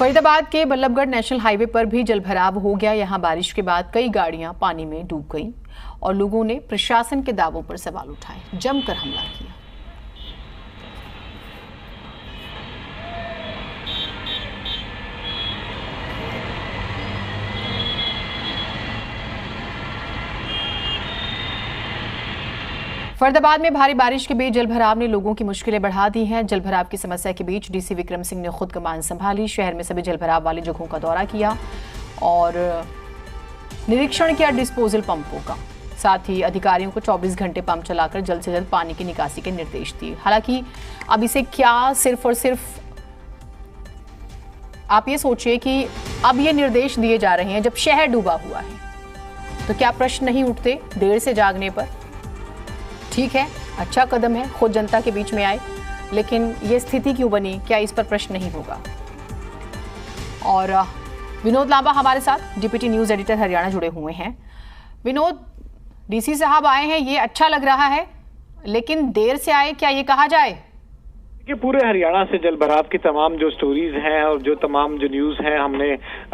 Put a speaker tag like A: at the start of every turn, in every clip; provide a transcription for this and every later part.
A: फरीदाबाद के Ballabhgarh national highway पर भी जलभराव हो गया। यहां बारिश के बाद कई गाड़ियां पानी में डूब गईं और लोगों ने प्रशासन के दावों पर सवाल उठाए, जमकर हमला किया। फरीदाबाद में भारी बारिश के बीच जलभराव ने लोगों की मुश्किलें बढ़ा दी हैं। जलभराव की समस्या के बीच डीसी विक्रम सिंह ने खुद कमान संभाली। शहर में सभी जलभराव वाली जगहों का दौरा किया और निरीक्षण किया डिस्पोजल पंपों का। साथ ही अधिकारियों को 24 घंटे पंप चलाकर जल्द से जल्द पानी की निकासी के निर्देश दिए। हालांकि अब इसे क्या सिर्फ और सिर्फ आप ये सोचिए कि अब ये निर्देश दिए जा रहे हैं जब शहर डूबा हुआ है, तो क्या प्रश्न नहीं उठते देर से जागने पर? ठीक है, अच्छा कदम है, खुद जनता के बीच में आए, लेकिन ये स्थिति क्यों बनी, क्या इस पर प्रश्न नहीं होगा? और विनोद लांबा हमारे साथ डिप्टी न्यूज एडिटर हरियाणा जुड़े हुए हैं। विनोद, डीसी साहब आए हैं, ये अच्छा लग रहा है, लेकिन देर से आए, क्या ये कहा जाए?
B: कि पूरे हरियाणा से जलभराव की तमाम जो स्टोरीज हैं और जो तमाम जो न्यूज हैं हमने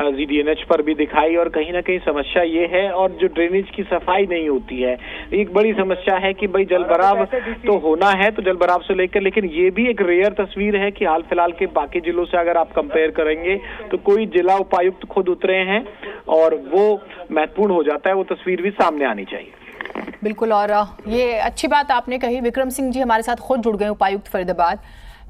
B: GDNH पर भी दिखाई, और कहीं ना कहीं समस्या ये है, और जो ड्रेनेज की सफाई नहीं होती है, एक बड़ी समस्या है कि भाई जलभराव तो होना है, तो जलभराव से लेकर, लेकिन ये भी एक रेयर तस्वीर है कि हाल फिलहाल के बाकी जिलों से अगर आप कंपेयर करेंगे तो कोई जिला उपायुक्त खुद उतरे हैं और वो महत्वपूर्ण हो जाता है, वो तस्वीर भी सामने आनी चाहिए।
A: बिल्कुल, और ये अच्छी बात आपने कही। विक्रम सिंह जी हमारे साथ खुद जुड़ गए, उपायुक्त फरीदाबाद।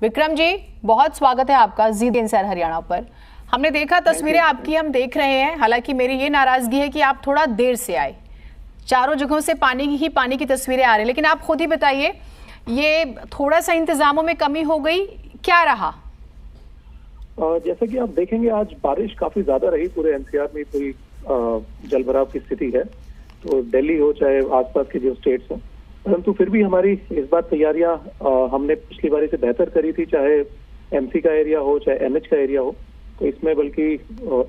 A: विक्रम जी, बहुत स्वागत है आपका ZNSR हरियाणा पर। हमने देखा तस्वीरें आपकी, हम देख रहे हैं। हालांकि मेरी ये नाराजगी है कि आप थोड़ा देर से आए, चारों जगहों से पानी की तस्वीरें आ रही हैं, लेकिन आप खुद ही बताइए, ये थोड़ा सा इंतजामों में कमी हो गई, क्या रहा?
C: जैसा कि आप देखेंगे आज बारिश काफी ज्यादा रही, पूरे NCR में कोई जलभराव की स्थिति है, तो दिल्ली हो चाहे आसपास के जो स्टेट्स हैं, परंतु फिर भी हमारी इस बार तैयारियां हमने पिछली बारी से बेहतर करी थी, चाहे MC का एरिया हो चाहे NH का एरिया हो। तो इसमें बल्कि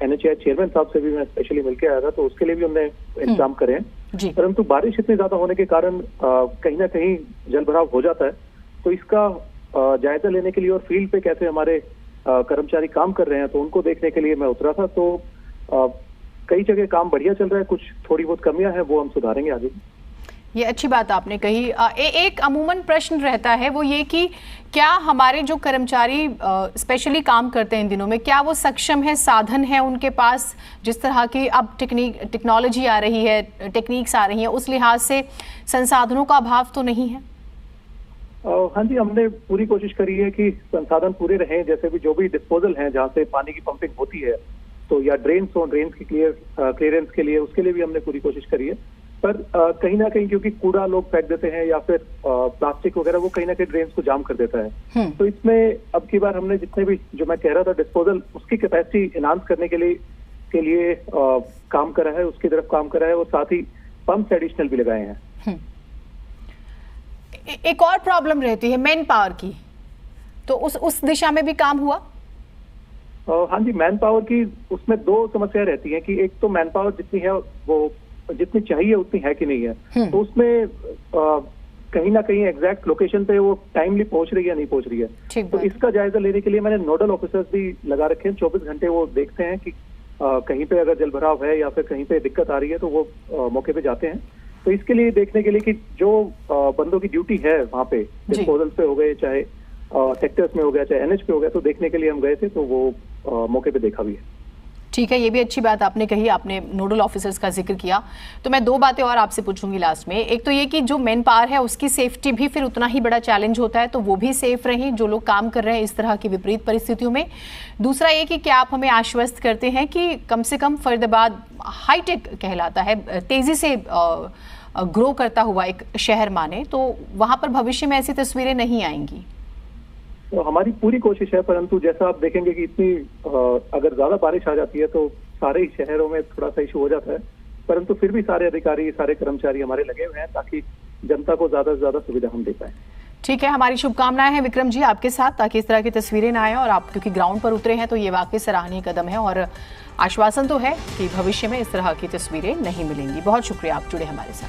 C: NHAI चेयरमैन साहब से भी मैं स्पेशली मिलकर आया था, तो उसके लिए भी हमने इंतजाम करे हैं। परंतु बारिश इतनी ज्यादा होने के कारण कहीं ना कहीं जलभराव हो जाता है, तो इसका जायजा लेने के लिए और फील्ड पे कैसे हमारे कर्मचारी काम कर रहे हैं, तो उनको देखने के लिए मैं उतरा था। तो कई जगह काम बढ़िया चल रहा है, कुछ थोड़ी बहुत कमियां हैं, वो हम सुधारेंगे आगे।
A: ये अच्छी बात आपने कही। एक अमूमन प्रश्न रहता है, वो ये कि क्या हमारे जो कर्मचारी स्पेशली काम करते हैं इन दिनों में, क्या वो सक्षम है, साधन है उनके पास? जिस तरह की अब टेक्नोलॉजी आ रही है, टेक्निक्स आ रही हैं, उस लिहाज से संसाधनों का अभाव तो नहीं है?
C: हाँ जी, हमने पूरी कोशिश करी है कि संसाधन पूरे रहें। जैसे भी जो भी डिस्पोजल है जहाँ से पानी की पंपिंग होती है, तो या ड्रेन्स हो, ड्रेन्स की क्लियरेंस के लिए, उसके लिए भी हमने पूरी कोशिश करी है। पर कहीं ना कहीं क्योंकि कूड़ा लोग फेंक देते हैं या फिर प्लास्टिक वगैरह, वो कहीं ना कहीं ड्रेन्स को जाम कर देता है। तो इसमें अब की बार हमने जितने भी, जो मैं कह रहा था, डिस्पोजल, उसकी कैपेसिटी एनहांस करने के लिए काम करा है, उसकी तरफ काम करा है, और साथ ही पंप्स एडिशनल भी लगाए हैं।
A: एक और प्रॉब्लम रहती है मैन पावर की, तो उस दिशा में भी काम हुआ?
C: हाँ जी, मैन पावर की उसमें दो समस्या रहती है कि एक तो मैन पावर जितनी है, वो जितनी चाहिए उतनी है कि नहीं है, तो उसमें कहीं ना कहीं एग्जैक्ट लोकेशन पे वो टाइमली पहुंच रही है, नहीं पहुंच रही है। तो इसका जायजा लेने के लिए मैंने नोडल ऑफिसर्स भी लगा रखे हैं। 24 घंटे वो देखते हैं कि कहीं पे अगर जलभराव है या फिर कहीं पे दिक्कत आ रही है, तो वो मौके पे जाते हैं। तो इसके लिए देखने के लिए कि जो बंदों की ड्यूटी है वहाँ पे, डिस्पोजल पे हो गए, चाहे सेक्टर्स में हो गया, चाहे NH पे हो गया, तो देखने के लिए हम गए थे, तो वो मौके पे देखा भी है।
A: ठीक है, ये भी अच्छी बात आपने कही, आपने नोडल ऑफिसर्स का जिक्र किया। तो मैं दो बातें और आपसे पूछूंगी लास्ट में। एक तो ये कि जो मैन पावर है उसकी सेफ्टी भी फिर उतना ही बड़ा चैलेंज होता है, तो वो भी सेफ रहें जो लोग काम कर रहे हैं इस तरह की विपरीत परिस्थितियों में। दूसरा ये कि क्या आप हमें आश्वस्त करते हैं कि कम से कम फरीदाबाद हाईटेक कहलाता है, तेजी से ग्रो करता हुआ एक शहर माने, तो वहां पर भविष्य में ऐसी तस्वीरें नहीं आएंगी?
C: तो हमारी पूरी कोशिश है, परंतु जैसा आप देखेंगे कि इतनी अगर ज्यादा बारिश आ जाती है तो सारे ही शहरों में थोड़ा सा इशू हो जाता है, परंतु फिर भी सारे अधिकारी, सारे कर्मचारी हमारे लगे हुए हैं ताकि जनता को ज्यादा से ज्यादा सुविधा हम दे पाए।
A: ठीक है, हमारी शुभकामनाएं हैं विक्रम जी आपके साथ, ताकि इस तरह की तस्वीरें ना आए, और आप क्योंकि ग्राउंड पर उतरे हैं तो ये वाकई सराहनीय कदम है, और आश्वासन तो है कि भविष्य में इस तरह की तस्वीरें नहीं मिलेंगी। बहुत शुक्रिया, आप जुड़े हमारे साथ।